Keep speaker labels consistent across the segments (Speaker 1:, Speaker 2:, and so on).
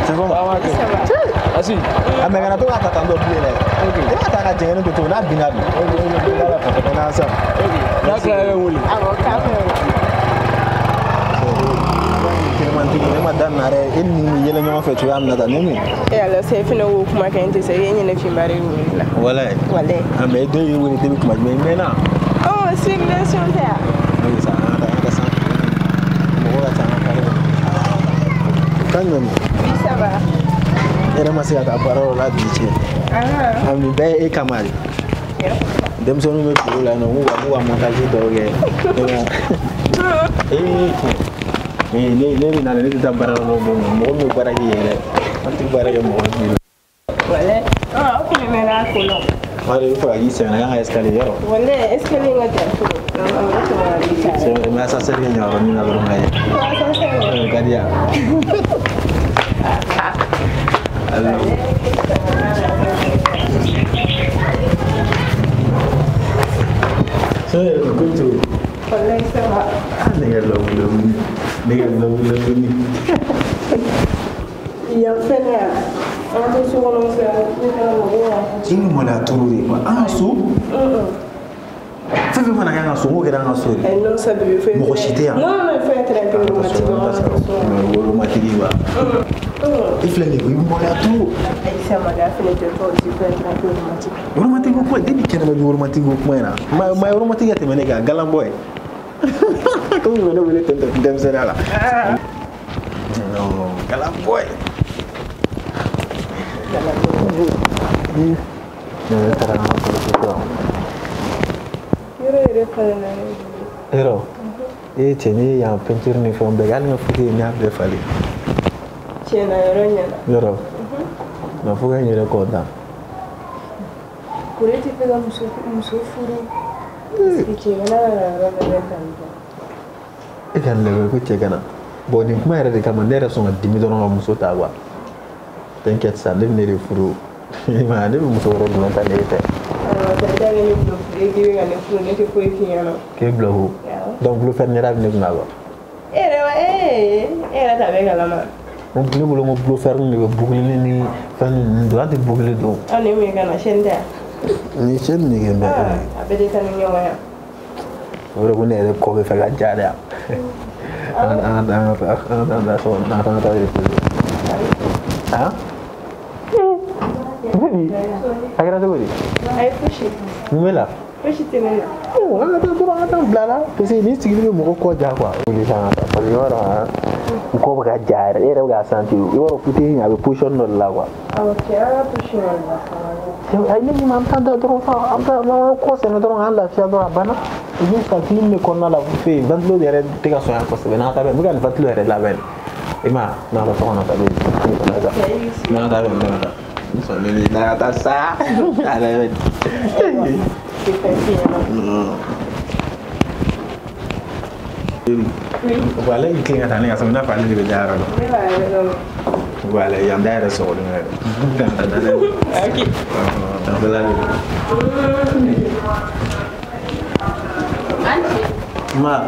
Speaker 1: C'est bon. Ah si. Ah mais quand on a attendu au pied là. OK. Et quand on a gagné tout on a bien vu. On a ça. OK. Là clair oui. Ah bon, clair. Madame Nare, il n'y a pas fait tu as amené. Et alors c'est fini au kuma quand tu sais il y a une fille mariée là. Voilà. Voilà. Ah mais deux ils étaient avec moi mais non. Oh, c'est une relation là. Oui ça, on a ça. Bon là ça a quand même. Oui ça va. Elle m'a dit à ta parole là dit. Ah. Ami ben et Kamal. Dem so no me pour là non on va montager d'orgue. Les na les ta barra no mo barra yele anti barra yo mo wala ah ok mais là colon wala il faut aller sur un escalier wala escalier ngata c'est mais ça c'est rien on na lo ngay gadia alors c'est good to wala ça va nigga love me. Il y a fait là. On est sur le fait. Il m'a la trouvé quoi. Ah sou. Fais moi na nga sou, mo gera nga sou. Non ça veut faire. Mo chité. Non mais fait très peu romantique. Il fait les il m'a la trouvé. Il ça m'a la fait le temps aussi fait très peu romantique. Romantique quoi? Depuis qu'il m'a romantique quoi là. Ma romantique était mené ga galant boy. Como eu não vou tentar dem ser ela. Não, cala boy. Cala boy. Não, está na posição. Ero. E tene ya peinture ni fon begal na fuke ni abe fali. Chena ero. Na fuke ni recorda. Kureti pega musufuru. E kan lewe ko cegana bo ni kuma yare de kama nere so ngadimi do no muso tawa t'inquiète ça ne ne furu ma ne muso ro do ta ne te da ne blo e ga ne furu ne te ko ikiano ke blo donc blo fer ne ra ne na go era ta be gala ma on blo mo blo fer ne go bugli ni fan do ante bugli do ani me kana shenda ni chaîne ni gembe abede tan ni nyawa ora ko ne ko be fa ga jada ana so na ta ah agra to bari ai fushi mela fushi tenela oh ana ta dura ata blala parce que ni sigili mo ko ja kwa ni sana ta parce que ora ko ga jara era ga santi ora puti ni abe pushon no la kwa okay ara pushon la ai ni mam ta dro fa amta ma ko se no dro an la fia dro bana ni sa film ne konna la fe bandlo de te ga so an ko se na ta be mi ga fatlo ere la ben e ma na la to na ta be na ta be na so le na ta sa ala be voilà il clinque à l'année ça m'a parlé de déjà voilà il y a d'ailleurs ça OK ma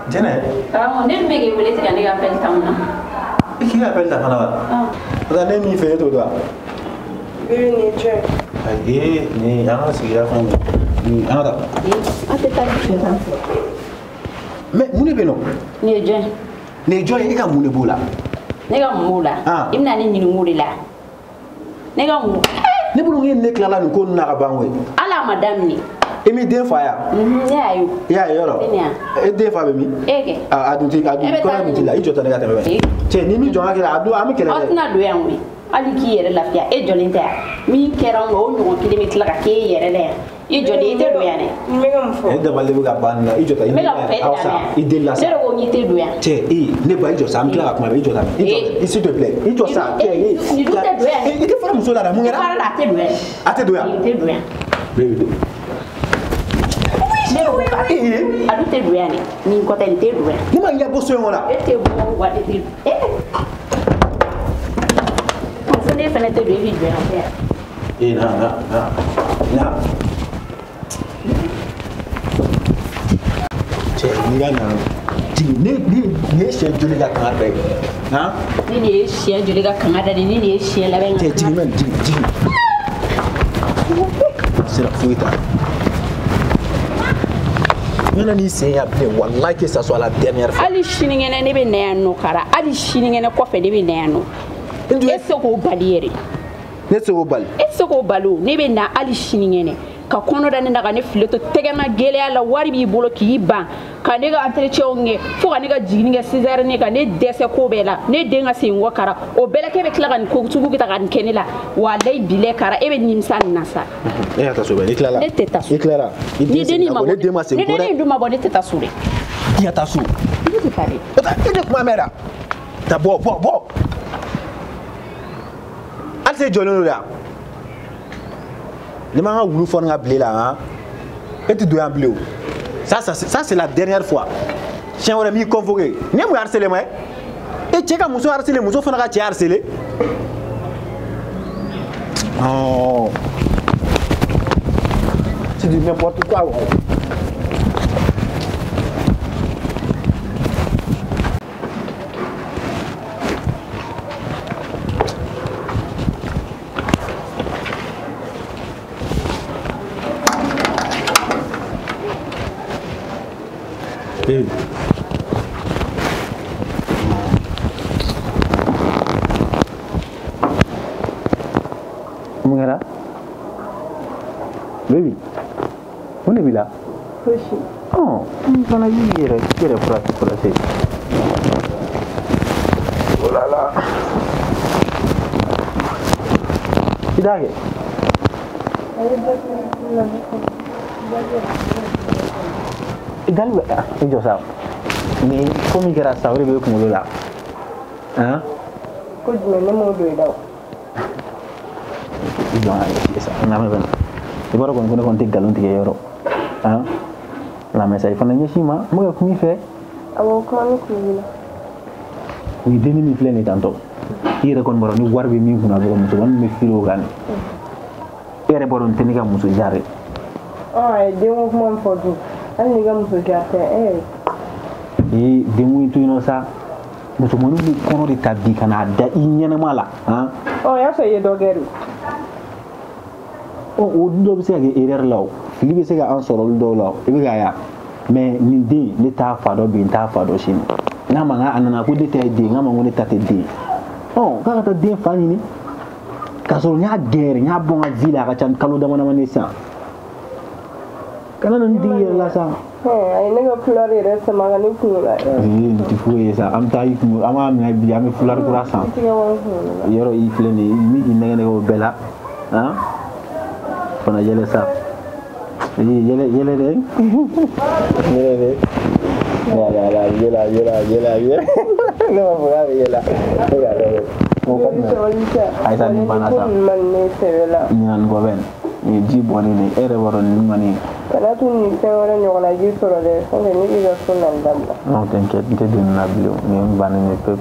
Speaker 1: Janet ah on est mega voulait te gagner appel tamna qui appelle ta fana vous allez m'y faire tout toi ni check ai ni ana sigira fana ni ana mais mune beno ni join ni join e ka mune bola ne ga mula imna ni ni muri la ne ga mu ne bulu ngi ne klala ni ko na ka banwe ala madame ni emi den fa ya yoro e den fa be mi ege adu ko na mi la ijo ta ne ga tebe che ni mi jo ha kira adu ami kele na do ya nwi ali ki yere la fia e jolinta mi kera ngo nyo kilomita la ka ke yere le ijo de ite do ya ne me ga mfo e da balle ga ban na ijo ta ime awsa ide la sa zero ni te do ya che ne ba ijo sa mi kila ka kuma ijo ta ijo s'il te plaît ijo sa che ni do te do ya e ke fara muso la mu ngera fara la te do ya ate do ya te do ya baby adu te do ya ni ko te do ya ni ma ya bo so yon la e te bo wa te
Speaker 2: ne fana tɛ don i bɛ jɔn fɛ.
Speaker 1: Na. Cɛ ni ka na ni ye siɲɛ joli ka kanga da ye
Speaker 2: ni nin ye siɲɛ joli ka kanga da de ni nin ye siɲɛ labɛn ka
Speaker 1: jigi sira foyi t'a la ni sen y'a bilen wallahi que ça soit la dernière fois
Speaker 2: hali sinikɛnɛ ne bɛ na yan nɔ kara hali sinikɛnɛ kɔfɛ ne bɛ na yan nɔ e tɛ se k'o bali yɛrɛ
Speaker 1: ne tɛ se k'o bali
Speaker 2: e tɛ se k'o bali o ne bɛ na hali sinikɛnɛ ka kɔnɔ da ne na ka ne file to tɛgɛma gɛlɛya la wari b'i bolo k'i ban ka ne ka entretien kɛ fo ka ne ka jiginni kɛ césarienne ka ne dɛsɛ ko bɛɛ la ne den ka sen kɔ kara o bɛɛ la k'e bɛ tila ka nin ko sugu ta ka nin kɛ ne la walayi bilɛ kara e bɛ nimisa nin na sa
Speaker 1: e ka taa so bɛ i tilala
Speaker 2: ne tɛ taa so
Speaker 1: i tilara
Speaker 2: ni dennin ma bɔ
Speaker 1: ne den ma sen ko dɛ
Speaker 2: ni dennin dun ma bɔ ne tɛ taa so dɛ
Speaker 1: i ka taa so
Speaker 2: ne tɛ taa dɛ
Speaker 1: e de kuma mɛn da ta bɔ hali se jɔlen don yan ne m'an ka wulu fɔ n ka bilen la han e tɛ don yan bilen o ça c'est la dernière fois siɲɛ wɛrɛ m'i convoqué ne mun harcelé ma ye e cɛ ka muso harcelé muso fana ka cɛ harcelé oh c'est du n'importe quoi Mungera? Baby, mana bila?
Speaker 3: Pushi.
Speaker 1: Oh, mana kira pura sih. Oh la la. Tidak ke? Igal ba? Ijo sa. Ni komi kira sa ore be kumu la. Ah?
Speaker 3: Ko jme mo do daw.
Speaker 1: Ijo ay sa na me ben. Ibaro kon te galon te yoro. Ah? La mesa ifana nyeshima mo ko mi fe.
Speaker 3: Awo ko mi ko ni.
Speaker 1: Wi deni mi flene tanto. Ire kon boro ni warbe mi kuna go muso wan me filo gan. Ere boron teniga muso jare.
Speaker 3: Ay de mo mo fodu. Ani ga muso jare
Speaker 1: demu itu ino sa muso manu ni kono de tabi kana da inyana mala ha
Speaker 3: oh ya so ye dogeru
Speaker 1: o do be se ga erreur law li be se ga an soro do law e be ga ya mais ni de le ta fa do bin ta fa do shin na manga anana ko de te de ngama ngone tate de oh ka ta de fa ni ka so nya guerre nya bon azila ka chan kalo da mana manesa kana nan di la sa
Speaker 3: ay nega fleur re sama ga ni kula
Speaker 1: ti fuye sa am ta yiku ama mi bi am fleur kura sa yoro i fleni mi di nega ko bela hein fana yele sa yele de la no va yela ay sa ni bana sa
Speaker 3: man ne sevela
Speaker 1: nyan go ben ni di boni ni ere woro ni mani
Speaker 3: kana tu ni tewara nyogala ji soro de so ni iga sunan damba
Speaker 1: non t'inquiète te din na bilo ni bana ni pe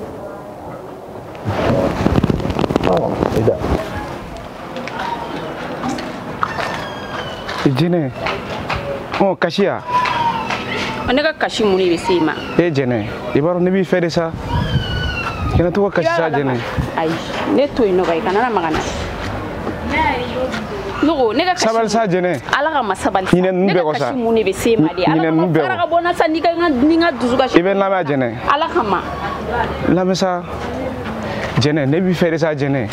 Speaker 1: oh ida
Speaker 4: jene oh kashia
Speaker 2: ne ka kashi muni be sima
Speaker 4: jene ibaro ne bi fede sa kena to kashi sa jene
Speaker 2: ay ne to ino ga kana na magana no ne ka kashi
Speaker 4: sabal sa jene
Speaker 2: ala ka masabal
Speaker 4: ne be ko sa
Speaker 2: kashi muni be sima di ala ka bona sa ni nga duzu kashi
Speaker 4: ibe na ma jene
Speaker 2: ala kama
Speaker 4: la mesa jene ne bi fede sa jene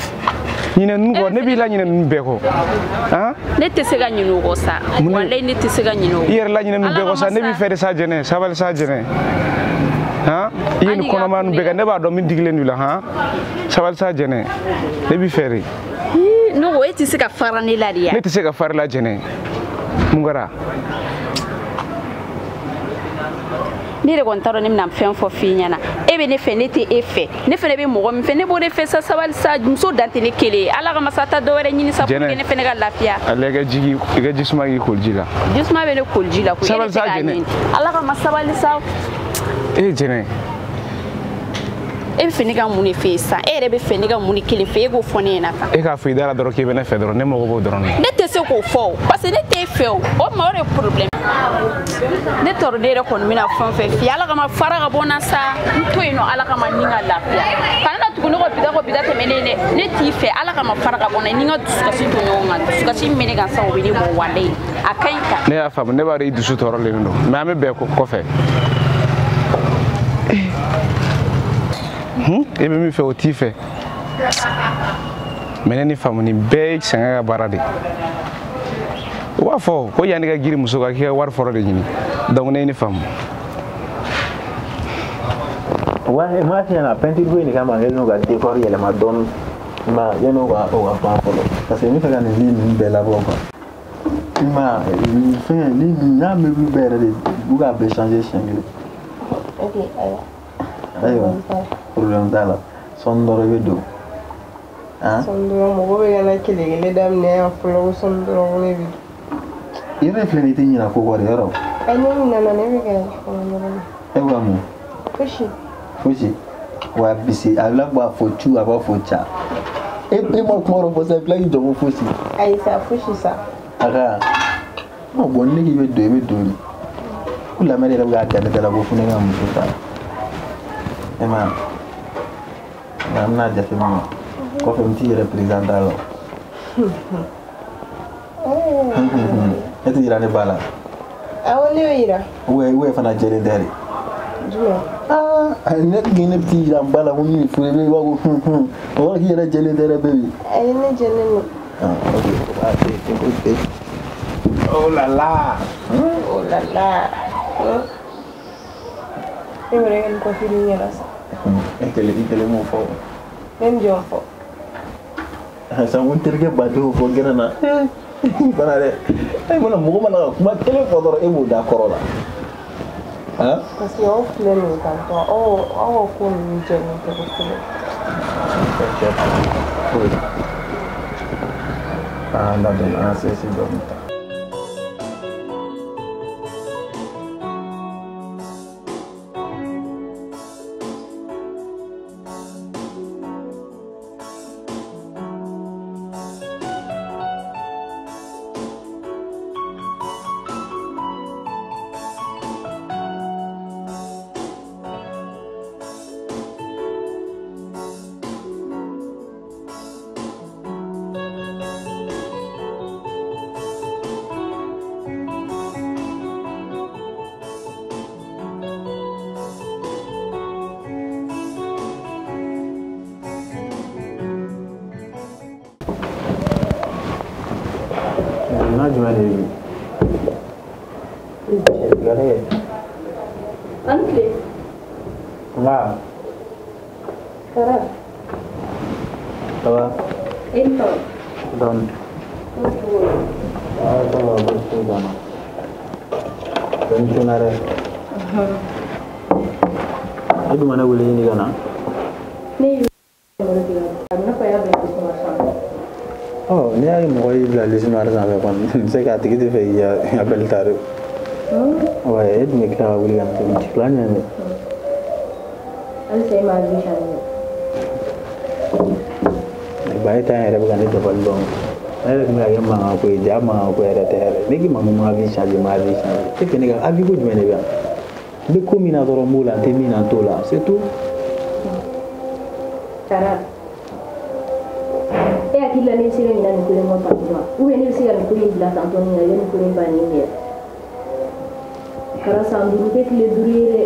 Speaker 4: ne nugo ne bi la ne be ko hein
Speaker 2: ne te se ga nyino ko sa wallahi ne te se ga nyino
Speaker 4: yer la ne be ko sa ne bi fede sa jene sabal sa jene hein yeen kono man be ga ne ba do min digle ni la hein sabal sa jene ne bi fere
Speaker 2: no eti se ka fara ni la dia
Speaker 4: ne te se ka fara la jene mungara
Speaker 2: ni de kon taro ni na fen fo finya na ebe ne fe ne te efe ne fe ne be mo me fe ne bo de fe sa sabal sa muso dante ne kele ala ga masata do were nyini sa pour ne fe ne ga lafia
Speaker 4: ale ga jigi ga jisma gi koljila
Speaker 2: jisma be ne koljila ko
Speaker 4: sabal sa jene
Speaker 2: ala ga masabal sa
Speaker 4: jene
Speaker 2: e bɛ fɛ ne ka mun de fɛ yen sisan e yɛrɛ bɛ fɛ ne ka mun de kelen fɛ e k'o fɔ ne ɲɛna tan.
Speaker 4: E k'a fɔ i da la dɔrɔn k'i bɛ ne fɛ dɔrɔn ne mago b'o dɔrɔn de.
Speaker 2: Ne tɛ se k'o fɔ o parce que ne t'e fɛ o ma o de ye problème. Ne tɔɔrɔ ne yɛrɛ kɔni bɛna fɛn o fɛn f'i ye ala kama fara ka bɔ n na sa n to yen nɔ ala kama ni ka lafiya kana na tugu ne ko bida tɛmɛ ne dɛ ne t'i fɛ ala kama fara ka bɔ n na ni n ka dusukasi to ɲɔgɔn kan dusukasi min bɛ ne kan sa o bɛ ne mɔ wale a ka ɲi ta.
Speaker 4: Ne y'a faamu ne b'a dɔn i dusu tɔɔrɔlen don mais an bɛ bɛn kɔfɛ. E bɛ min fɛ o t'i fɛ mais ne ni faamu nin bɛɛ ye sɛgɛn ka baara de o b'a fɔ ko yanni ka giri muso ka k'i ka wari fɔlɔ de ɲini donc ne ye ni faamu.
Speaker 1: Wa ma fi na peinture ko ni kama ngel no ga décor yɛlɛma dɔɔni ma yano ga o ga fan fɔlɔ parce que ni fɛ ka ni ligne bɛɛ labɔ quoi ma fɛn ligne na me bi bɛɛ de bu ga bɛɛ changer changer.
Speaker 3: Ok
Speaker 1: ayo problème t'a la son dɔrɔn i bɛ don
Speaker 3: son dɔrɔn mɔgɔ bɛ kana kelen daminɛ yan fɔlɔ son dɔrɔn ne bɛ don
Speaker 1: i yɛrɛ filɛ nin tɛ ɲina ko wari yɔrɔ
Speaker 3: ne ɲinana ne bɛ kɛ fɔlɔ dɔrɔn
Speaker 1: e b'a mun fosi wa bisi a labɔ a fɔ cu a b'a fɔ ca e ma kuma dɔ fɔ sa i filɛ k'i jɔ ko fosi
Speaker 3: ayi sa fosi sa
Speaker 1: a ka bon ne k'i bɛ don i bɛ don ko lamɛn yɛrɛ bɛ k'a gɛrɛ dala ko fo ne ka muso ta e ma n bɛna jateminɛ kɔfɛ n t'i yɛrɛ président t'a la e tɛ yira ne ba la
Speaker 3: awɔ ne y'o yira
Speaker 1: ou fana jɛlen tɛ de ne tigi ne bɛ t'i yira n ba la ko min fure bɛ i b'a ko o yɔrɔ k'i yɛrɛ jɛlen tɛ dɛ bébé
Speaker 3: ayi ne jɛlen don
Speaker 1: ok oh là là
Speaker 3: oh là là e wɛrɛ kɛ nin kɔfɛ ni yɛrɛ sa
Speaker 1: i kelen m'o fɔ
Speaker 3: ne ni jɔn fɔ
Speaker 1: sa n terikɛ badenw fɔ gɛrɛ na fana dɛ e mana mɔgɔ mana ka kuma kelen fɔ dɔrɔn e b'o da kɔrɔ la
Speaker 3: parce que aw filɛ nin ye tan tɔ aw ka ko ninnu jɛlen tɛ kosɛbɛ
Speaker 1: an da dɔn an sɛsi dɔɔni ta Jumɛn de ye
Speaker 3: an tile
Speaker 1: nka
Speaker 3: kara
Speaker 1: ça va
Speaker 3: e ni tɔɔrɔ
Speaker 1: dɔɔni ça va bon c'est bon dɔɔni tɛna dɛ e dun ma ne wele ɲini ka na
Speaker 3: ne ye wele tigɛ a bɛ n'a fɔ y'a bila ko ma sɔn
Speaker 1: n'i y'a ye mɔgɔ y'i bila liste noire sanfɛ kɔni n se k'a tigi tɛ fɛ k'i appel ta de ouais e dun bɛ tila ka wuli ka na tuguni tu filɛ ɲɛ
Speaker 3: halisa e m'a vie changer
Speaker 1: ba e ta yɛrɛ bɛ ka ne dabali dɔn ne yɛrɛ tun bɛ ka kɛ mankan ko ye ja mankan ko yɛrɛ tɛ yɛrɛ ne k'i ma ko ma vie changer ma vie changer e fɛ ne ka avis ko jumɛn de bɛ yan n bɛ ko min na dɔrɔn n b'o la n tɛ min na n t'o la c'est tout
Speaker 3: Tara e hakili la ne bɛ se ka ɲina nin ko in kɔ tan tuma ou bien ne bɛ se ka nin ko in bila tan tɔ nin na yanni ko in bannen yɛrɛ kara san 5 tɛ tile 5 ye dɛ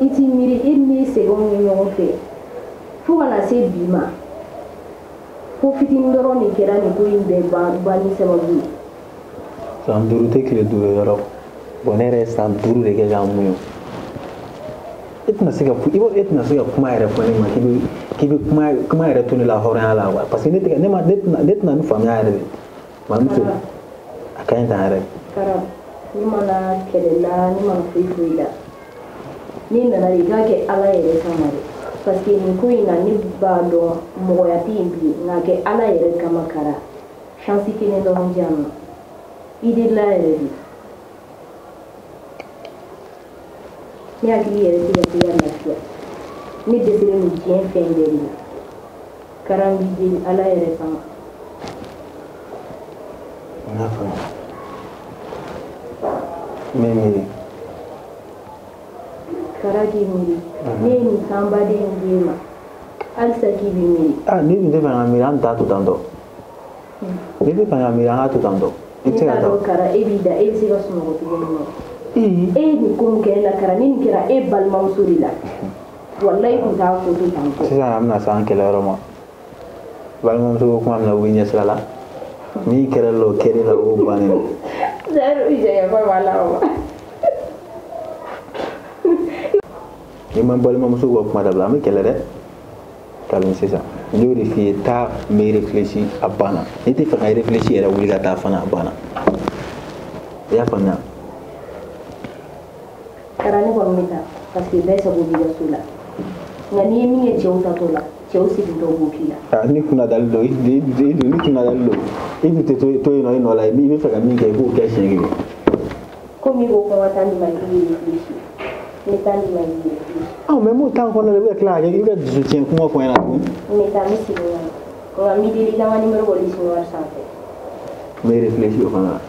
Speaker 3: i t'i miiri e ni sɛgɛnw ye ɲɔgɔn fɛ fo ka na se bi ma ko fitinin dɔrɔn de kɛra nin ko in bɛɛ banni sababu ye
Speaker 1: san 5 tɛ tile 5 yɔrɔ bon ne yɛrɛ ye san 5 de kɛ k'a muɲu e tɛna se ka kuma yɛrɛ fɔ ne ma k'i bɛ kuma yɛrɛ to ne la hɔrɔnya la quoi parce que ne tɛna ni faamuya yɛrɛ de mamuso a ka ɲi tan yɛrɛ
Speaker 3: kara ni mana kɛlɛ la ni mana foyi foyi la ni nana de i k'a kɛ ala yɛrɛ kama de parce que nin ko in na ne b'a dɔn mɔgɔya tɛ yen bilen nka kɛ ala yɛrɛ kama kara chance kelen dɔrɔn di yan nɔ i de la yɛrɛ de ne hakili yɛrɛ tɛ ka se ka lafiya ni désiré ni diɲɛ fɛn bɛɛ de karan b'i deli ala yɛrɛ kama.
Speaker 1: N'a faamu mais miiri
Speaker 3: kara k'i miiri ne ye nin sanbaden d'i ma halisa k'i b'i miiri.
Speaker 1: ni dun tɛ fɛ ka miiri an t'a to tan tɔ ni tɛ fɛ ka miiri an k'a to tan tɔ i tɛ se ka taa.
Speaker 3: Kara e b'i da e bɛ se ka sunɔgɔ cogo min na e ye nin ko min kɛ ne la kara ni nin kɛra e balimamuso de la walayi kun t'a ko to tan tɔ.
Speaker 1: Sisan an bɛna se an kɛlɛyɔrɔ ma balimamuso ko kuma min na u bɛ ɲɛsira la min kɛra la o kɛra la o bannen don. Ni ma balimamuso ko kuma dabila an bɛ kɛlɛ dɛ kalmi sisan n y'o de f'i ye taa me réfléchir a banna n'i tɛ fɛ ka réfléchir yɛrɛ wuli ka taa fana a banna i y'a faamuya.
Speaker 3: Kara ne kɔni bɛ taa parce que bɛɛ sago b'i ka so la nka n'i ye min ye cɛw tatɔ la cɛw segintɔ b'o k'i la. Ni
Speaker 1: kunna dali don ni kunna dali don i tun tɛ to yen nɔ i nɔ la i bɛ fɛ ka min kɛ i b'o kɛ siɲɛ kelen.
Speaker 3: Komi i ko ko n ka taa ni ma i b'i réfléchir n bɛ taa ni ma i b'i réfléchir.
Speaker 1: Mais m'o temps kɔnɔ i bɛ tila ka kɛ i bɛ dusu tiɲɛ kuma fɔ n ɲɛna tuguni.
Speaker 3: N bɛ taa n bɛ segin ka na nka n b'i deli i ka n ka numéro bɔ lisinoir sanfɛ.
Speaker 1: N bɛ réfléchir o fana la.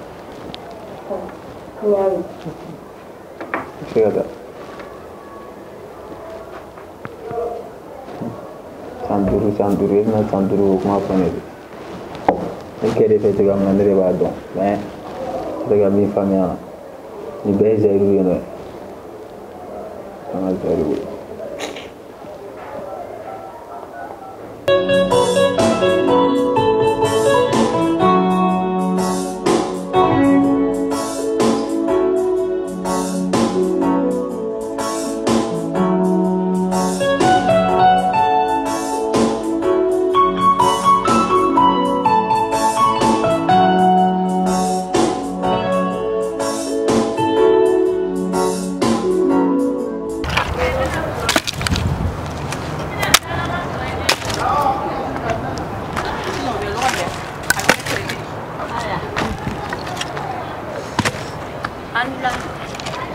Speaker 3: N y'a mɛn.
Speaker 1: Se ka taa. San duuru i bɛna san duuru o kuma fɔ ne ye. Ne kɛrɛ fɛ cogoya min na ne de b'a dɔn mais n tɛ ka min faamuya nin bɛɛ ye zɛriw ye dɛ. An ka zɛriw ye.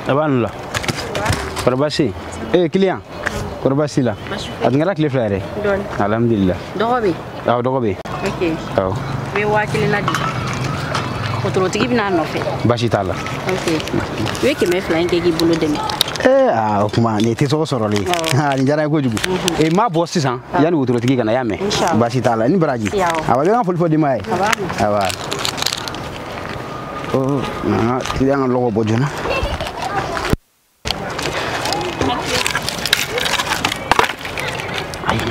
Speaker 5: Abanula. Korbasi. Client. Korbasi la. Adngara kile flare.
Speaker 6: Don.
Speaker 5: Alhamdulillah.
Speaker 6: Dogobe.
Speaker 5: Aw dogobe.
Speaker 6: Okay.
Speaker 5: Aw.
Speaker 6: Be wakili na di. Otoro tigi bina no fe.
Speaker 5: Bashi tala.
Speaker 6: Okay. We ke me flying ke gi bulu demi.
Speaker 5: Kuma ne te so soro le. Ni jara ko jugu. Ma boss sisan. Yani otoro tigi kana yame. Bashi tala ni baraji. Awa be ngafol fo di mai. Awa. Oh, na ti yang logo bojona.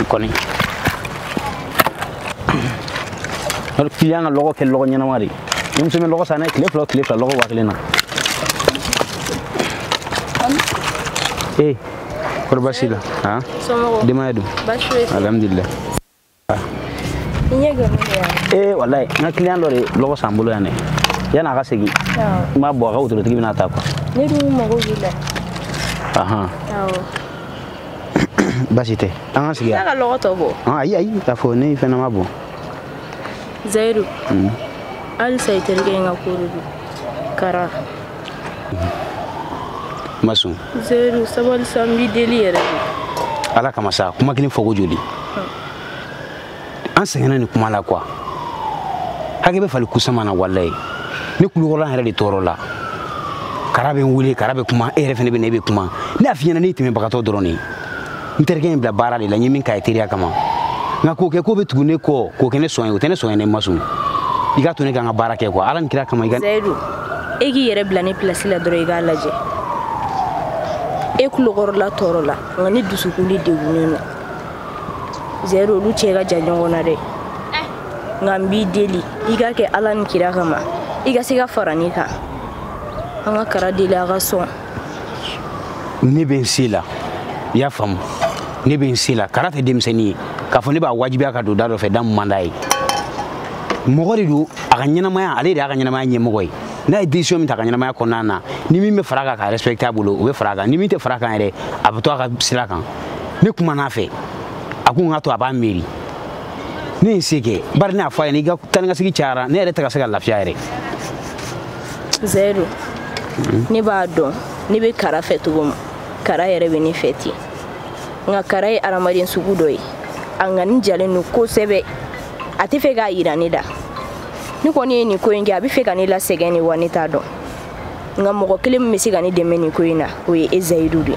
Speaker 5: Koni har client logo ke logo nyana mari nim sumi logo sana clip logo wakilena korbasila ha dimadu alhamdulillah
Speaker 6: inyega
Speaker 5: wallahi na client logo sambulo yane yana ka segi ma bo ga utoro tigi bina ta ko
Speaker 6: ne du mo go gila
Speaker 5: aha basite anga sigia
Speaker 6: na logo to bo
Speaker 5: ai ta fo ne fena mabo
Speaker 6: zairu al saitel ge nga kurudu kara
Speaker 5: masu
Speaker 6: zairu sabal sambi deliere
Speaker 5: ala kama sa kuma kilin fogo joli an sengena ni kuma la kwa hage be fali kusama na wallahi ni kulugola hele de torola karabe wuli karabe kuma ere fene be ne be kuma ni afiyana ni timi bakato droni intergen bla bara de la nyimi ka eteria kama ngako ke ko be tugune ko ke ne soyen o tene soyen ne masu iga to ne ga bara ke ko ala ni kira kama iga
Speaker 6: zaidu egi yere bla ne place la dro iga laje e kulugor la torola ngani dusukuli de wuneno zaidu lu chega janyo na de ngambi deli iga ke ala ni kira kama iga siga faranika anga kara deli aga son
Speaker 5: ne ben sila ya fam ne ben sila karate demseni ka fo ne ba wajibi aka do dado fe dam mandai mogori du aga nyana maya ale da aga nyana maya nyemogoy na edition mi ta aga nyana maya konana ni mi me faraga ka respectable o be faraga ni mi te faraga ere abuto aga sila kan ne kuma na fe aku ngato aba meri ne sike bar na fa ni ga tanga sigi chara ne ere ta ga lafiya ere
Speaker 6: zero ne ba do ni be kara fetu bom kara yere be ni feti nga kara ye adamaden sugu dɔ ye a ŋani jalen don kosɛbɛ a tɛ fɛ k'a yira ne da ni kɔni ye nin ko in kɛ a bɛ fɛ ka ne lasɛgɛn ne wa ne t'a dɔn nga mɔgɔ kelen min bɛ se ka ne dɛmɛ nin ko in na o ye Ezayidu de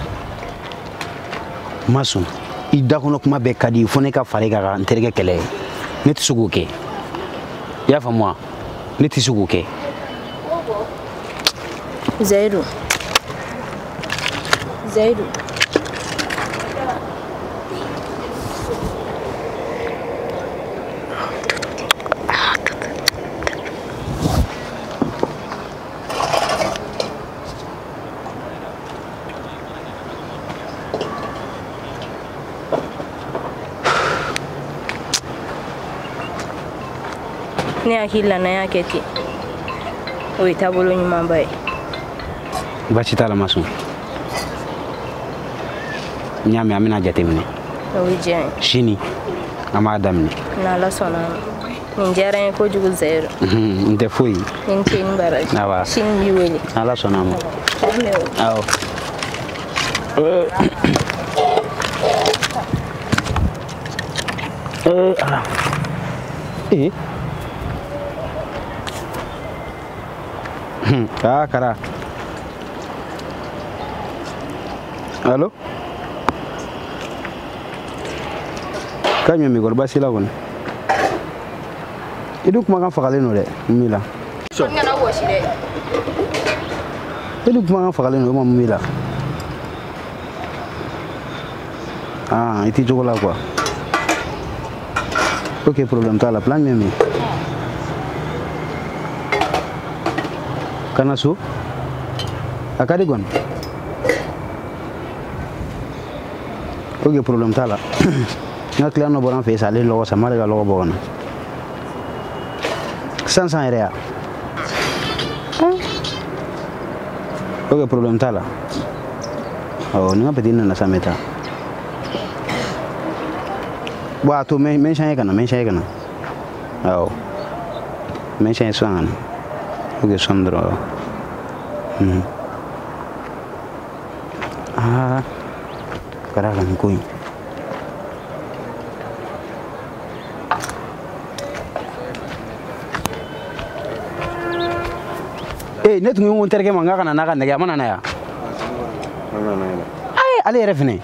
Speaker 5: Masu i dakɔnɔ kuma bɛɛ ka di fo ne ka fara ka n terikɛ kɛlɛ ne tɛ se k'o kɛ i y'a faamu wa ne tɛ se k'o kɛ
Speaker 6: Zayidu ne hakili la n'an y'a kɛ ten o ye taabolo ɲumanba ye
Speaker 5: baasi t'a la Masu n y'a mɛn an bɛna jateminɛ
Speaker 6: o ye diya ye
Speaker 5: sini an b'a daminɛ
Speaker 6: n'Ala sɔnna ma nin diyara n ye kojugu Zayidu
Speaker 5: n tɛ foyi
Speaker 6: i ni ce i ni baraji
Speaker 5: awa
Speaker 6: sini n b'i wele
Speaker 5: n'Ala sɔnna ma awɔ Kara. Halo? Kami mi gorba sila kon. Idu kuma kan fakalen no de mila.
Speaker 6: Kon ngana wosi de.
Speaker 5: Idu kuma kan fakalen no mila. Ah, iti jogo la quoi. Ok, problème ta la plan mi. Kana su akadi gon oge problem tala nga client no boran fe sale lo sama ga lo bona sansan area oge problem tala oh nga pedina na sameta wa to mention kana oh mention swan oke Sandro karakan kuy ne tun ngon terke manga kana naga nega mana na ya ay ale yɛrɛ fɛnɛ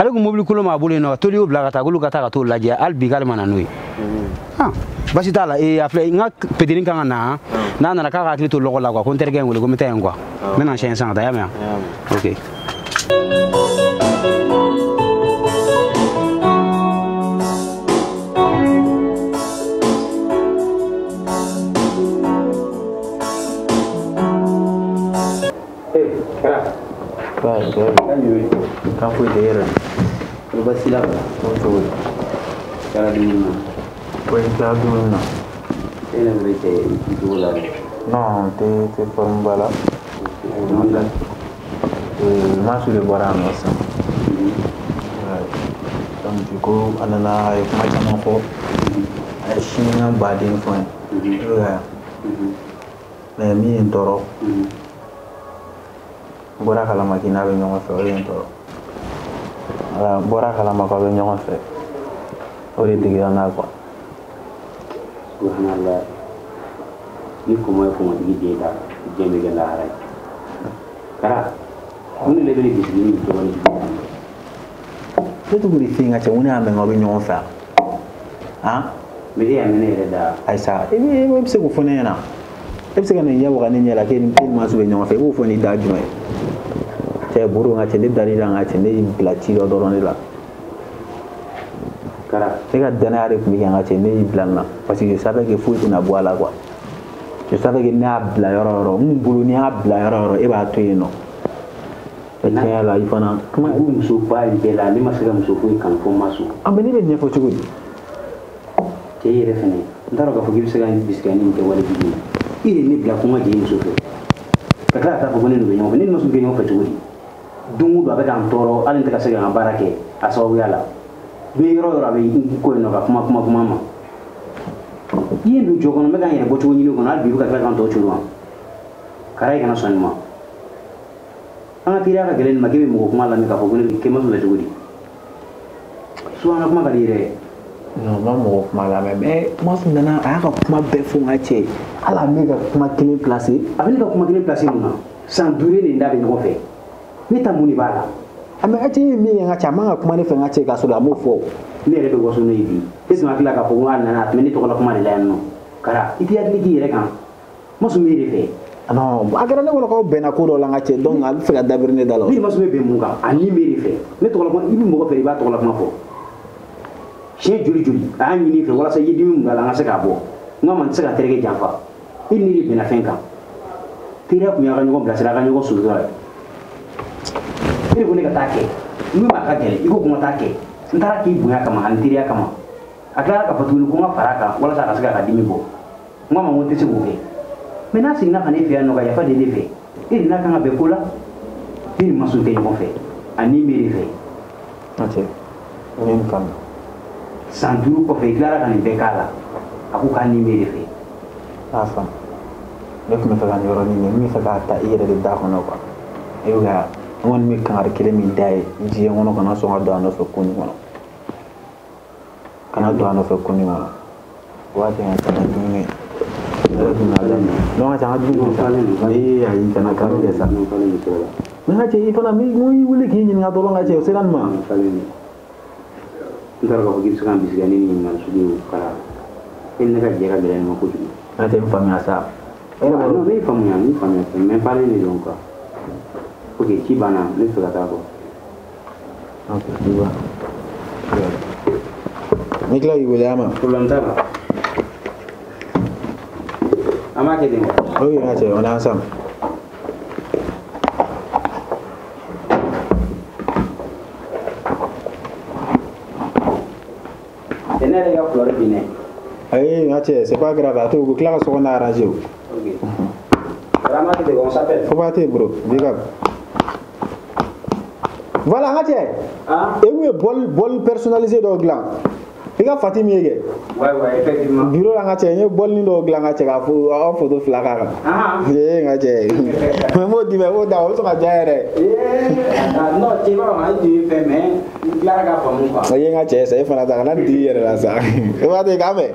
Speaker 5: ale ko mobili kolo ma bolo no toli o bila ka taa gulu ka taa ka to lajɛ al bi kale mana no ye basi t'a la a filɛ n ka pedini kan ka na n'a nana k'a ka hakili to lɔgɔ la quoi ko n terikɛ in wele ko n bɛ taa yen quoi n bɛna siɲɛ san ka taa y'a mɛn ok
Speaker 1: kan foyi tɛ yɛrɛ o basi la o cogo di kɛra dumuni na
Speaker 7: o ye kɛra dumuni na
Speaker 1: e ne bɛ cɛ i cogo la
Speaker 7: non tɛ forme ba la Masu de bɔra yan nɔ sisan donc ko a nana a ye kuma caman fɔ a ye siniya baden fɔ n ye mais min ye n tɔɔrɔ n bɔra kalama k'i n'a bɛ ɲɔgɔn fɛ o ye n tɔɔrɔ voilà n bɔra kalama k'aw bɛ ɲɔgɔn fɛ o de digira n na quoi
Speaker 1: subhanallah ni kuma ye kuma tigi den ta den bɛ kɛ lahara ye kara mun de bɛ ne bisigi ni dɔgɔnin
Speaker 7: ne tun bɛ fin ka cɛ mun y'a mɛn k'aw bɛ ɲɔgɔn fɛ han
Speaker 1: mais e y'a mɛn ne yɛrɛ da
Speaker 7: ayisa e bɛ se k'o fɔ ne ɲɛna e bɛ se ka nin ɲɛ waga ne ɲɛ la k'e ni Masu bɛ ɲɔgɔn fɛ i b'o fɔ ni da jumɛn ye cɛ buru n ka cɛ ne dar'i la n ka cɛ ne y'i bila ci dɔ dɔrɔn de la
Speaker 1: kara
Speaker 7: e ka danaya de tun bɛ kɛ n ka cɛ ne y'i bila nin na parce que je savais que foyi tɛna bɔ a la quoi je savais que ne y'a bila yɔrɔ o yɔrɔ n bolo ni y'a bila yɔrɔ o yɔrɔ e b'a to yen nɔ tiɲɛ la i fana
Speaker 1: kuma o muso ba in bɛɛ la ne ma se ka muso foyi kan fɔ Masu
Speaker 7: mais ne bɛ ɲɛfɔ cogo di
Speaker 1: cɛ yɛrɛ fɛnɛ n t'a dɔn k'a fɔ k'i bɛ se ka bisikɛ ni kɛ wale jugu ye i de ne bila ko n ka jɛ muso fɛ ka tila ka taa fɔ ko ne n'u bɛ ɲɔgɔn fɛ ne ni Masu bɛ ɲɔgɔn fɛ cogo di don o don a bɛ k'an tɔɔrɔ hali n tɛ ka se ka n ka baara kɛ a sababuya la bɛ yɔrɔ o yɔrɔ a bɛ n ko yen nɔ ka kuma ma i ye don jɔ kɔnɔ n bɛ ka n yɛrɛ bɔ cogo ɲini o kɔnɔ hali bi i bɛ ka tila k'an tɔ cogo ma kara i kana sɔn nin ma an ka teriya ka gɛlɛn nin ma k'e bɛ mɔgɔ kuma lamɛn k'a fɔ ko ne k'e ma sɔn cogo di Souvent comment va dire
Speaker 7: non maman kuma la mais moi c'est nana a ka kuma bɛɛ fɔ n ka cɛ ala me ka kuma kelen placer
Speaker 1: a bɛ ne ka kuma kelen placer mun na san duuru ni da bɛ ɲɔgɔn fɛ ne ta mun de b'a la
Speaker 7: a mais a cɛ ye min ye n ka cɛ a man ka kuma ne fɛ n ka cɛ ka sɔrɔ a m'o fɔ
Speaker 1: ne yɛrɛ bɛ waso n'o ye bi e tun hakili la k'a fɔ ko a nana a tun bɛ ne tɔgɔ la kuma de la yan nɔ kara i tɛ hakili k'i yɛrɛ kan ma sɔn min de fɛ
Speaker 7: non a kɛra ne kɔnɔ k'aw bɛnna ko dɔ la n ka cɛ donc a bɛ fɛ ka dabiri ne da la
Speaker 1: ni ma sɔn bɛ bɛn mun kan a ni mi de fɛ ne tɔgɔ la kuma i bɛ mɔgɔ fɛ i b'a tɔgɔ la kuma fɔ siɲɛ joli joli a y'a ɲini fɛ walasa i ye dimi mun b'a la an ka se k'a bɔ n ka ma n tɛ se ka terikɛ janfa i ni de bɛnna fɛn kan teriya kun y'aw ka ɲɔgɔn bilasira a ka ɲɔgɔn sutura ye e de ko ne ka taa kɛ min b'a ka gɛlɛn i ko ko n ka taa kɛ n taara k'i bonya kama ani teriya kama a tilara k'a fɔ tuguni ko n ka fara a kan walasa a ka se k'a ka dimi bɔ n ko a ma ko n tɛ se k'o kɛ mɛ n'a seginna ka ne fɛ yan nɔ ka yafa de ne fɛ e de n'a kan ka bɛn ko la ne ni ma sɔn tɛ ɲɔgɔn fɛ ani mi de fɛ
Speaker 7: ok n ye nin faamu
Speaker 1: san duuru kɔfɛ i tilara ka nin bɛɛ k'a la a ko k'a ni mi de fɛ
Speaker 7: a faamu ne tun bɛ fɛ ka nin yɔrɔnin ye n bɛ fɛ k'a ta i yɛrɛ de da kɔnɔ quoi e bɛ ka n kɔni bɛ kangari kelen min da ye diɲɛ kɔnɔ kana sɔn ka don a nɔfɛ ko nin kɔnɔ kana don a nɔfɛ ko nin kɔnɔ waati ka ca ka dumuni kɛ yɛrɛ dun n'a daminɛ donc ka ca ka dumuni kɛ sa ee ayi kana kalo kɛ sa mɛ n ka cɛ i fana n y'i wele k'i ɲininka dɔrɔn ka cɛ o sera nin ma
Speaker 1: n taara k'a fɔ k'i bɛ se ka n bisimila ni ɲininkali sugu ye kala e ni ne ka jɛ ka gɛlɛn nin ma kojugu
Speaker 7: n ka cɛ n faamuya sa
Speaker 1: non ne faamuya mais parler de donc quoi ok ci banna ne bɛ fɛ ka taa kɔ
Speaker 7: ok diba ni tila k'i wele a ma
Speaker 1: problème t'a la an b'a kɛ ten
Speaker 7: ok n ka cɛ on est ensemble
Speaker 1: c'est ne yɛrɛ ka fleur binɛ
Speaker 7: ayi n ka cɛ c'est pas grave a to u bɛ tila ka so kɔnɔ arranger o
Speaker 1: ok an b'a kɛ ten on s'appelle
Speaker 7: faut pas te bro big up voilà n ka cɛ e kun ye bol personnalisé dɔ dilan i ka fati min ye kɛ
Speaker 1: ouais effectivement
Speaker 7: bureau la n ka cɛ n ye bolini dɔ dilan n ka cɛ k'a fɔ aw photo fila k'a kan ee n ka cɛ mɛ n b'o di mɛ n b'o da o bɛ sɔn ka diya yɛrɛ
Speaker 1: non cɛ b'a dɔn an ye fɛn mais n tilara k'a faamu quoi
Speaker 7: o ye n ka cɛ sa e fana ta kana digi i yɛrɛ la sa e b'a to yen k'a mɛn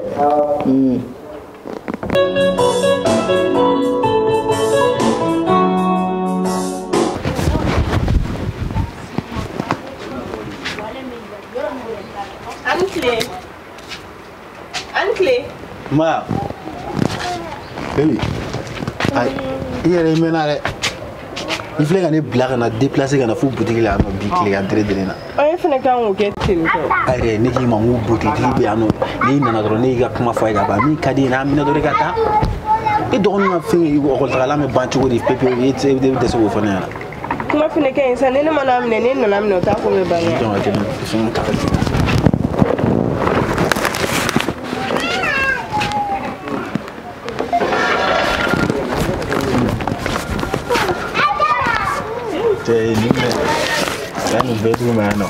Speaker 6: Uncle.
Speaker 7: Ma. Baby. Ay, i yɛrɛ i mɛnna dɛ. I filɛ ka ne bila ka na déplacer ka na fo boutique la yan nɔ bi tile ka tere deni na.
Speaker 6: E fɛnɛ kan k'o kɛ ten tɔ.
Speaker 7: Ayi ne k'i ma n ko boutique bɛ yan nɔ n'i nana dɔrɔn ne y'i ka kuma fɔ a ye ka ban min ka di ye n'a minɛ dɔrɔn i ka taa. E dɔgɔnin ka fɛn ɔkɔlitagala bɛ ban cogo di pepewu e tɛ se k'o fɔ ne ɲɛna.
Speaker 6: Kuma fɛnɛ ka ɲi sa ne mana minɛ ne nana minɛ o t'a ko bɛ ban yan.
Speaker 7: Donc a tɛ fɛn ta ka di. Nin bɛɛ dugu ma yan nɔ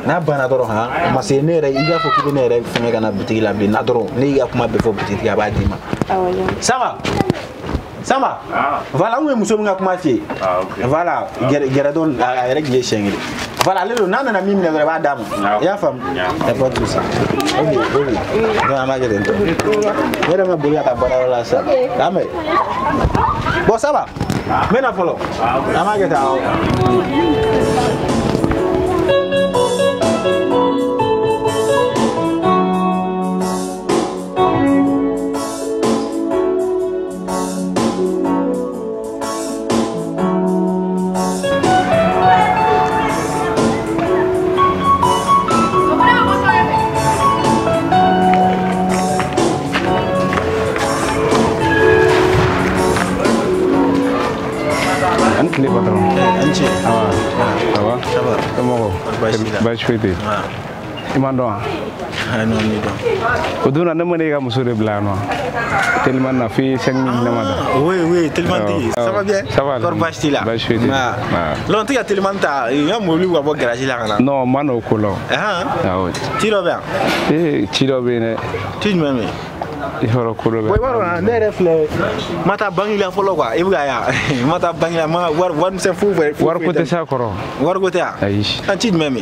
Speaker 7: n'a banna dɔrɔn han ma se ne yɛrɛ i b'a fɔ k'i bɛ ne yɛrɛ fɛngɛ ka na butigi la bilen n'a dɔrɔn ne y'i ka kuma bɛɛ fɔ butigi a b'a d'i ma Sama voilà où est muso min ka kuma f'i ye voilà gɛrɛ dɔn a yɛrɛ tun ye siɲɛ kelen voilà ale don n'a nana min minɛ dɔrɔn i b'a d'a ma i y'a faamu y a pas de souci ok donc an b'a kɛ ten tɔ ne yɛrɛ bɛ boli ka taa baarayɔrɔ la sisan k'a mɛn bon ça va n bɛ na fɔlɔ an b'a kɛ ten awɔ.
Speaker 4: Imandon Oduna ne mone ka muso de bila no tellement na fi 5 minutes na mada
Speaker 7: oui tellement ça va bien
Speaker 4: ça va
Speaker 7: corbasti là l'on tu a tellement ta il y a molu wa bo garage là kana
Speaker 4: non mano ko lo
Speaker 7: oui tiro bien
Speaker 4: tiro bien
Speaker 7: tu même
Speaker 4: il faut ko lo
Speaker 7: oui voilà ne refle mata bangi la folo quoi e buga ya mata bangi la ma war se fou
Speaker 4: war ko te sa koro
Speaker 7: war ko te a
Speaker 4: aish
Speaker 7: anti même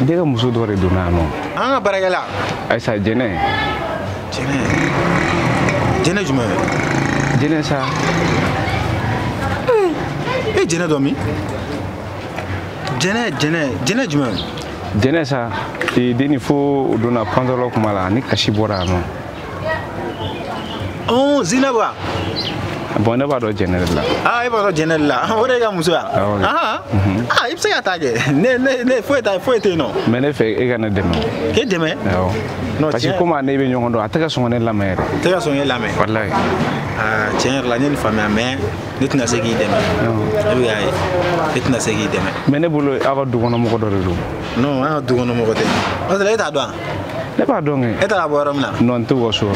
Speaker 4: Dia musuh dua ribu nano.
Speaker 7: Ah, baragala.
Speaker 4: Aisyah jene.
Speaker 7: Jene cuma.
Speaker 4: Jene sa.
Speaker 7: Jene domi. Jene cuma.
Speaker 4: Jene sa. Ini fo dona panzolo kumala ni kashibora no.
Speaker 7: Oh, Zinaba.
Speaker 4: Bon, ne pas de général là.
Speaker 7: Ah, il va de général là. On est comme ça. Ah, il s'est attaqué. Ne, faut être non.
Speaker 4: Mais ne fait également demain.
Speaker 7: Quel demain?
Speaker 4: Non. Parce que comment on est venu on doit attaquer son la mer.
Speaker 7: Attaquer son la mer.
Speaker 4: Wallahi.
Speaker 7: Ah, tiens, la nuit famille mais ne tu n'as pas seguido demain. Oui, ne tu n'as pas seguido demain.
Speaker 4: Mais ne boulot avoir du gono mo do rezo.
Speaker 7: Non, ah du gono mo ko te. O de ta do.
Speaker 4: Ne pas donc.
Speaker 7: Et la borom là.
Speaker 4: Non tu vois sur.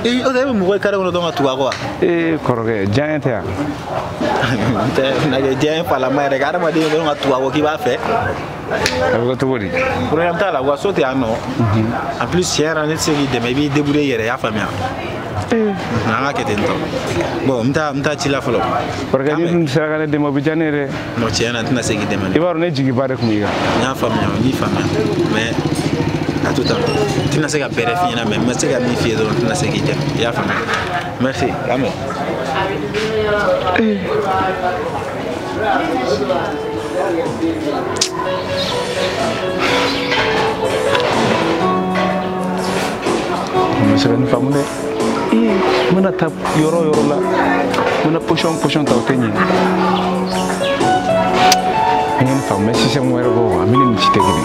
Speaker 7: Et o de mo ko kare on do ma tuwa ko.
Speaker 4: Koroge giant ya.
Speaker 7: Na ge giant pa la mai regard ma de do ma tuwa ko ki ba fait.
Speaker 4: Ko to wori.
Speaker 7: Problème ta la wa sauter à non. En plus hier on est seguido demain bi débrouiller yere ya famille. Nanga ketento. Bon, mta chila folo.
Speaker 4: Porque ni sera de mo bijanere.
Speaker 7: No tiena tuna segi de man.
Speaker 4: Ibaro ne jigi bare kumiga.
Speaker 7: Nya famille, ni famille. Mais à tout temps. Tuna sega pere fina mais me sega mi fie do tuna segi de. Ya famille. Merci. Amen.
Speaker 4: Monsieur une femme mana tap yoro la mana pochon ta otenye ngeen fam mais si c'est moi go amine ci tegri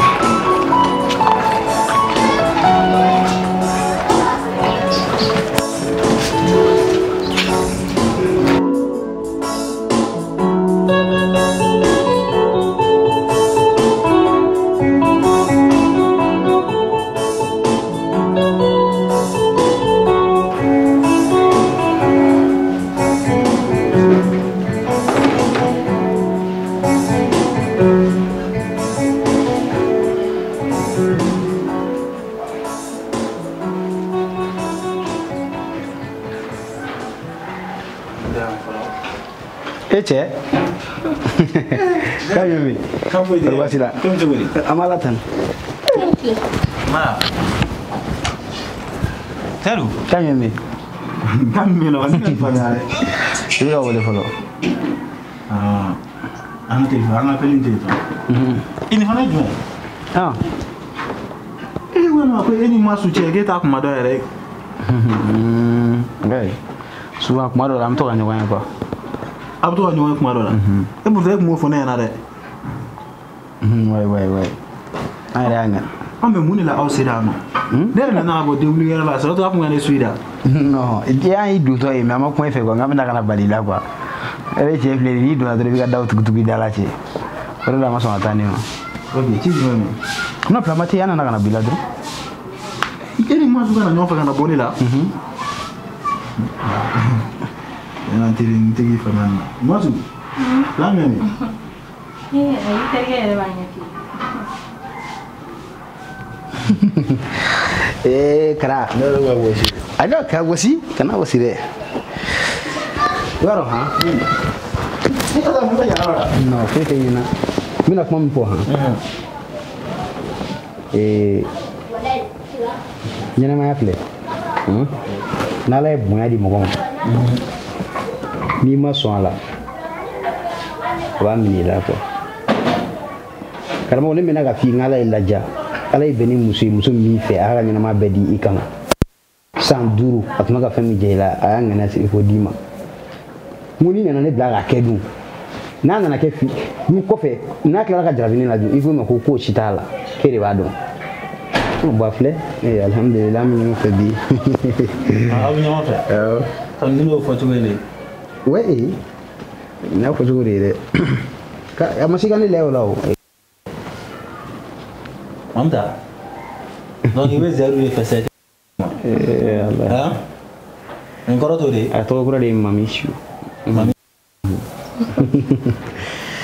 Speaker 5: Ece, kami berbasila. Amalatan.
Speaker 7: Ma. Tahu?
Speaker 5: Kami lo masih kan pada. Ini kau boleh follow.
Speaker 7: Anu telefon, anu pelin telefon. Ini mana jual? Mana aku ini masuk cek kita aku madu erek.
Speaker 5: Baik. Sudah aku madu ram tu kan juga apa?
Speaker 7: Apa tu kan juga aku madu lah. Berarti mau phone yang ada.
Speaker 5: Wait. Ada angin.
Speaker 7: Ambil muni lah awal sedang. Dari mana aku dibeli lah. Sebab tu aku nggak ada suida.
Speaker 5: No, dia itu tu ini. Mama aku efek. Nggak pernah kena balik lah apa. Ada chef lady itu ada lebih kadau tuku dalam cek. Baru lama sama tani mah.
Speaker 7: Okey, cik mana?
Speaker 5: Kenapa pelamati anak kena bila tu?
Speaker 7: Ini masuk kan nyofa kan boleh lah. Nanti tinggi fanan. Masuk. Lama ni.
Speaker 3: Ayo terkaya ada banyak
Speaker 5: sih. Kera. Ada kah wasi? Kenapa wasi deh? Baru ha? No, kita ini na. Mina kuma mpo ha. Nyana ma yaple. Nala e bonya di mogon. Ni ma so ala. Wa mini la ko. Karamo ne mena ga fi ngala ilaja. Ala e beni musu mi fe ara nyana ma bedi ikama. San duru atuma ga fami jela aya ngana si ko dima. Muni nana ne blaga kedu. Na nana ke fi ni kofe na kila ka jarabini la ju ifu ma ko chitala kere ba don. Ba fle alhamdulillah mi mo fe bi.
Speaker 7: Abi mo fe. Tan ni mo foto ngene.
Speaker 5: We na foto ngore de. Ka amasi kan le lawo.
Speaker 7: Amda. Non ibe zero e fese. Allah. Encore to de.
Speaker 5: Ato ko de mamishu.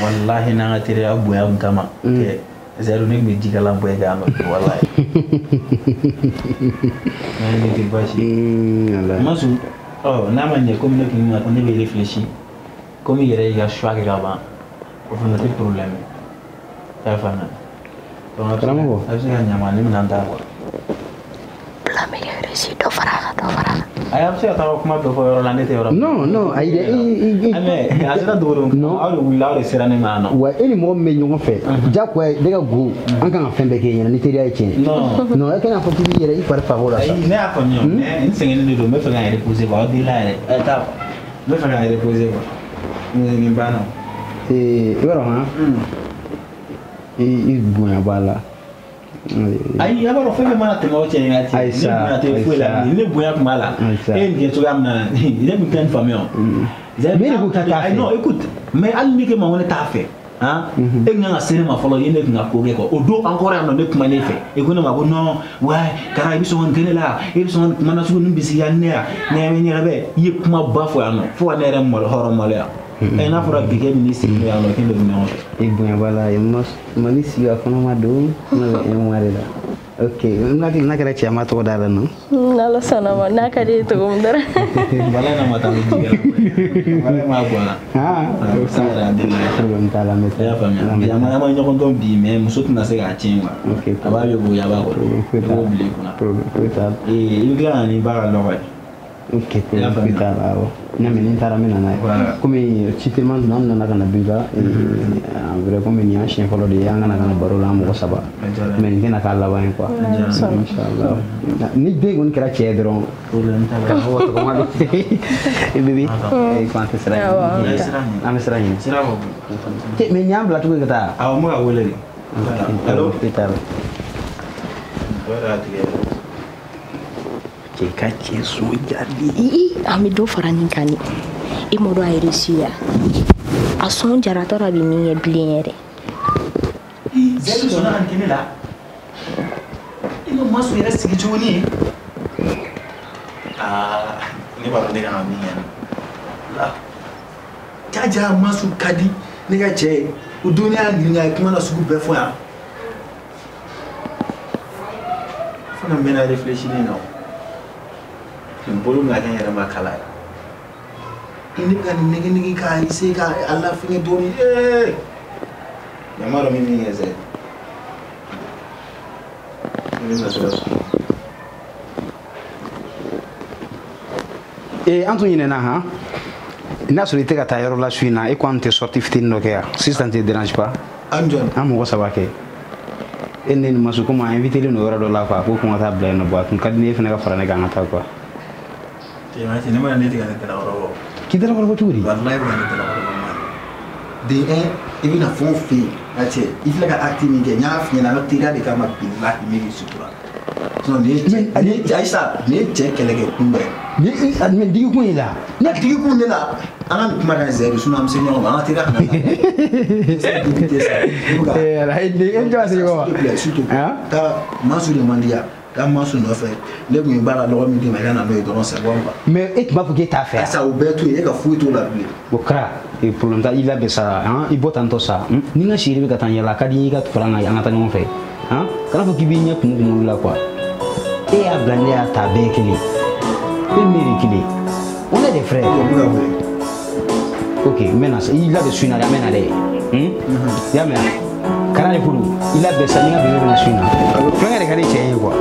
Speaker 7: Wallahi na ngatire abu ya mtama. Zero ni me jika lambo ya gano wallahi. Nani kibashi. Masu na manye comme ne kinga on devait réfléchir. Comme il y a choix que là-bas. On a des problèmes. Ça fa na.
Speaker 5: karamɔgɔ
Speaker 7: a bɛ se ka ɲama ne bɛna n ta quoi
Speaker 6: bila mi kɛ réussite dɔ fara a kan
Speaker 7: a y'a bɛ se ka taa kuma dɔ fɔ yɔrɔ la ne tɛ yɔrɔ min
Speaker 5: non ayi dɛ
Speaker 7: mais a sera dogo don aw de wulila aw de sera ne ma yan nɔ
Speaker 5: wa e ni mɔgɔ min bɛ ɲɔgɔn fɛ jagoya ne ka go an kan ka fɛn bɛɛ kɛ ɲɛna ni teriya ye tiɲɛ non e kana fɔ k'i b'i yɛrɛ i fari fago la sa
Speaker 7: ne y'a faamuya mais n sɛgɛnnen de don n bɛ fɛ ka n yɛrɛ reposer quoi aw delila yɛrɛ ɛ taa n bɛ fɛ ka n yɛrɛ reposer quoi nin banna
Speaker 5: i b'a dɔn han i bonya b'a la
Speaker 7: ayi a b'a dɔn fɛn fɛn mana tɛmɛ o cɛ in ka ten ne bonya tɛ foyi la ne bonya tun b'a la e nin kɛ cogoya min na ne tun tɛ nin faamuya o
Speaker 5: mais de ko k'i t'a fɛ
Speaker 7: non écoute mais hali ni kɛ maa ko ne t'a fɛ han e kan ka se ne ma fɔlɔ i ye ne kun ka ko kɛ quoi o don encore yan nɔ ne kuma ne fɛ e ko ne ma ko non ouais kana i bɛ sɔn ka nin kɛ ne la e bɛ sɔn ka kuma nasugu ninnu bisigi ne ya ne ɲɛna bɛ i ye kuma ba fɔ yan nɔ fo ka ne yɛrɛ hɔrɔn maloya n'a fɔra bi kɛ min ni sigi yan nɔ k'e bɛ ɲɔgɔn fɛ
Speaker 5: i bonya b'a la mali sigi a kɔnɔ ma don ne bɛ un de la ok n'a kɛra cɛ ma tɔgɔ da la nɔ
Speaker 6: n'ala sɔnna ma n'a ka di ye cogo min dɔrɔn
Speaker 7: bala na ma taa ni jigin bala ma bɔ a la
Speaker 5: problème t'a la mais
Speaker 7: i y'a faamuya an ma ɲɔgɔn dɔn bi mais muso tɛna se k'a tiɲɛ quoi a b'a bɛ bonya a b'a kɔrɔ i b'o bila i kunna i bɛ tila ka na ni ba ka lɔgɔ ye
Speaker 5: ok problème t'a la awɔ n'a mɛ ni taara n bɛ na n'a ye komi ci teliman donna an nana ka na bi la en vrai komi nin y'an siɲɛ fɔlɔ de ye an kana ka na baro la an mɔgɔ 3 mais nin tɛna k'a laban ye quoi inchallah ni den kɔni kɛra cɛ ye dɔrɔn problème t'a la mɔgɔ tɔgɔma don e bébé ko an tɛ sira ɲini an bɛ sira ɲini mais nin y'an bila cogo ka taa
Speaker 7: awɔ n bɛ ka wele de allo
Speaker 5: cɛ ka cɛ sɔn jaabi
Speaker 6: an bɛ dɔ fara nin kan i m'a dɔn a ye réussi ya a sɔn jara tɔra bɛ min kɛ bilen yɛrɛ
Speaker 7: zɛri sɔnna ka nin kɛ ne la i ma masu yɛrɛ sigi cogo ni ne b'a dɔn ne kan ka min kɛ la jaja masu ka di ne ka cɛ ye o don ne y'a ɲininka a ye kuma na sugu bɛɛ fɔ yan fo ka mɛn na réfléchir na nin bolo min ka kɛ n yɛrɛ ma kala ye ne bɛ ka nin nege k'a essayer ka a lafɛngɛ dɔɔni ɲama dɔ min min kɛ sɛ ne bɛ na se ka sɔn
Speaker 5: an tun ɲinɛna han n'a sɔrɔ i tɛ ka taa yɔrɔ la su in na e ko an tɛ sortie fitinin dɔ kɛ yan sisan tɛ dérange pas
Speaker 7: an jɔn
Speaker 5: an mɔgɔ 3 kɛ e ne ni masu komi a invité len don yɔrɔ dɔ la quoi ko ko n ka taa bila yen nɔ bon a tun ka di ne ye fana ka fara ne kan an ka taa quoi
Speaker 7: ne mana ne tigɛ ne dalakɔrɔ
Speaker 5: k'i dalakɔrɔ cogo di
Speaker 7: walayi bɛ ne dalakɔrɔ ma de i bɛna fɛn o fɛn a cɛ i filɛ ka acte min kɛ n y'a f'i ɲɛna an ka teriya de kama bilahi ne b'i sutura sinon nin ye Ayisa nin ye cɛ kɛlɛkɛ kun dɔ ye
Speaker 5: mais digi kun ye la
Speaker 7: ne digi kun ne la an ka nin kuma kan zɛri sinon an bɛ se ɲɔgɔn ma an ka teriya kana taa taa Mansu de man di yan taa Mansu nɔfɛ ne tun ye baara lɔgɔ min d'i ma i ka na n'o ye dɔrɔn c'est bon quoi
Speaker 5: mais e tun b'a fɔ k'e t'a fɛ
Speaker 7: Ayisa o bɛɛ to yen e ka foyi t'o la bilen
Speaker 5: o kɛra problème t'a i labɛn sa i bɔ tantɔ sa ni n ka siri bɛ ka taa n yala a ka di n ye i ka fara an ka taa ɲɔgɔn fɛ kana fɔ k'i b'i ɲɛ kumu la quoi e y'a bila ne y'a ta bɛɛ ye kelen e miiri kelen on est des frères ok n bɛ na i labɛn su in na dɛ an bɛ na dɛ i y'a mɛn kana de kudu i labɛn sa ni n ka bɛn bɛ na su in na fɛnkɛ de ka di cɛ ye quoi